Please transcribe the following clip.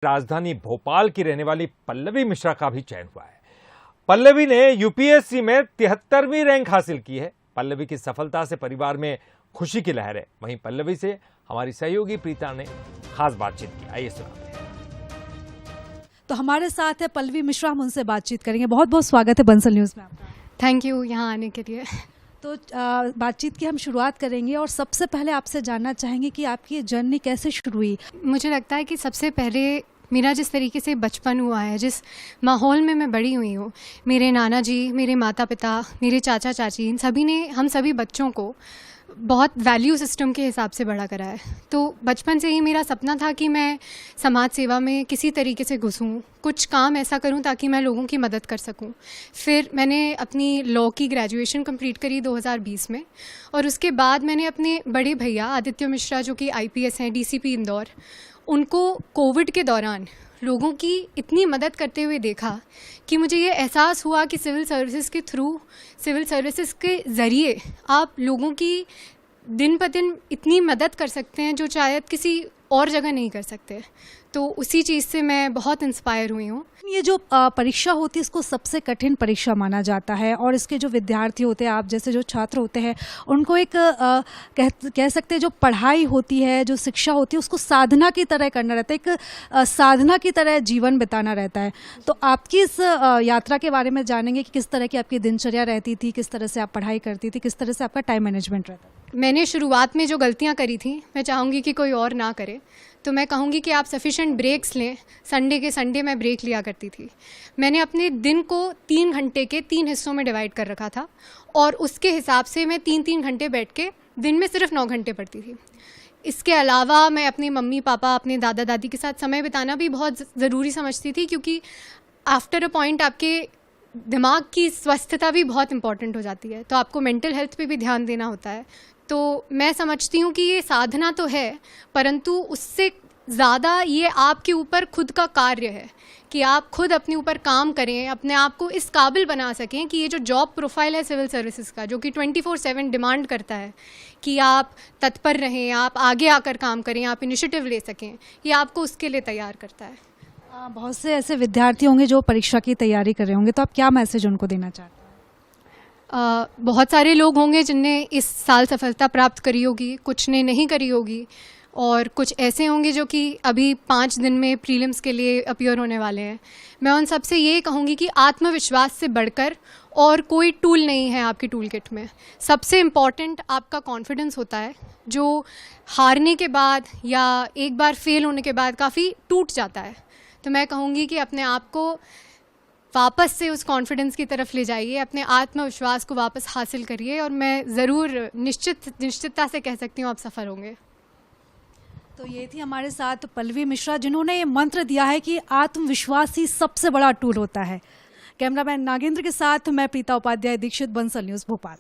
राजधानी भोपाल की रहने वाली पल्लवी मिश्रा का भी चयन हुआ है। पल्लवी ने यूपीएससी में 73वीं रैंक हासिल की है। पल्लवी की सफलता से परिवार में खुशी की लहर है। वहीं पल्लवी से हमारी सहयोगी प्रीता ने खास बातचीत की, आइए सुनाते हैं। तो हमारे साथ है पल्लवी मिश्रा, हम उनसे बातचीत करेंगे। बहुत बहुत स्वागत है बंसल न्यूज़ में आपका। थैंक यू यहाँ आने के लिए। तो बातचीत की हम शुरुआत करेंगे और सबसे पहले आपसे जानना चाहेंगे कि आपकी ये जर्नी कैसे शुरू हुई। मुझे लगता है कि सबसे पहले मेरा जिस तरीके से बचपन हुआ है, जिस माहौल में मैं बड़ी हुई हूँ, मेरे नाना जी, मेरे माता पिता, मेरे चाचा चाची, इन सभी ने हम सभी बच्चों को बहुत वैल्यू सिस्टम के हिसाब से बड़ा करा है। तो बचपन से ही मेरा सपना था कि मैं समाज सेवा में किसी तरीके से घुसूँ, कुछ काम ऐसा करूं ताकि मैं लोगों की मदद कर सकूं। फिर मैंने अपनी लॉ की ग्रेजुएशन कंप्लीट करी 2020 में, और उसके बाद मैंने अपने बड़े भैया आदित्य मिश्रा, जो कि आईपीएस हैं, डीसीपी इंदौर, उनको कोविड के दौरान लोगों की इतनी मदद करते हुए देखा कि मुझे ये एहसास हुआ कि सिविल सर्विसेज के थ्रू, सिविल सर्विसेज के ज़रिए आप लोगों की दिन ब दिन इतनी मदद कर सकते हैं जो शायद किसी और जगह नहीं कर सकते। तो उसी चीज़ से मैं बहुत इंस्पायर हुई हूँ। ये जो परीक्षा होती है, इसको सबसे कठिन परीक्षा माना जाता है, और इसके जो विद्यार्थी होते हैं, आप जैसे जो छात्र होते हैं, उनको एक कह सकते हैं जो पढ़ाई होती है, जो शिक्षा होती है, उसको साधना की तरह करना रहता है, एक साधना की तरह जीवन बिताना रहता है। तो आपकी इस यात्रा के बारे में जानेंगे कि किस तरह की आपकी दिनचर्या रहती थी, किस तरह से आप पढ़ाई करती थी, किस तरह से आपका टाइम मैनेजमेंट रहता है। मैंने शुरुआत में जो गलतियाँ करी थी, मैं चाहूँगी कि कोई और ना करे। तो मैं कहूँगी कि आप सफिशेंट ब्रेक्स लें। संडे के संडे मैं ब्रेक लिया करती थी। मैंने अपने दिन को 3 घंटे के 3 हिस्सों में डिवाइड कर रखा था, और उसके हिसाब से मैं 3-3 घंटे बैठ के दिन में सिर्फ 9 घंटे पढ़ती थी। इसके अलावा मैं अपने मम्मी पापा, अपने दादा दादी के साथ समय बिताना भी बहुत ज़रूरी समझती थी, क्योंकि आफ्टर अ पॉइंट आपके दिमाग की स्वस्थता भी बहुत इंपॉर्टेंट हो जाती है। तो आपको मेंटल हेल्थ पे भी ध्यान देना होता है। तो मैं समझती हूँ कि ये साधना तो है, परंतु उससे ज़्यादा ये आपके ऊपर खुद का कार्य है कि आप खुद अपने ऊपर काम करें, अपने आप को इस काबिल बना सकें कि ये जो जॉब प्रोफाइल है सिविल सर्विसेज का, जो कि 24/7 डिमांड करता है कि आप तत्पर रहें, आप आगे आकर काम करें, आप इनिशिएटिव ले सकें, ये आपको उसके लिए तैयार करता है। बहुत से ऐसे विद्यार्थी होंगे जो परीक्षा की तैयारी कर रहे होंगे, तो आप क्या मैसेज उनको देना चाहते हैं? बहुत सारे लोग होंगे जिनने इस साल सफलता प्राप्त करी होगी, कुछ ने नहीं करी होगी, और कुछ ऐसे होंगे जो कि अभी 5 दिन में प्रीलिम्स के लिए अपीयर होने वाले हैं। मैं उन सबसे ये कहूँगी कि आत्मविश्वास से बढ़कर और कोई टूल नहीं है आपकी टूल किट में। सबसे इम्पॉर्टेंट आपका कॉन्फिडेंस होता है, जो हारने के बाद या एक बार फेल होने के बाद काफ़ी टूट जाता है। तो मैं कहूँगी कि अपने आप को वापस से उस कॉन्फिडेंस की तरफ ले जाइए, अपने आत्मविश्वास को वापस हासिल करिए, और मैं ज़रूर निश्चितता से कह सकती हूँ आप सफल होंगे। तो ये थी हमारे साथ पल्लवी मिश्रा, जिन्होंने ये मंत्र दिया है कि आत्मविश्वास ही सबसे बड़ा टूल होता है। कैमरामैन नागेंद्र के साथ मैं प्रीता उपाध्याय, दीक्षित, बंसल न्यूज़, भोपाल।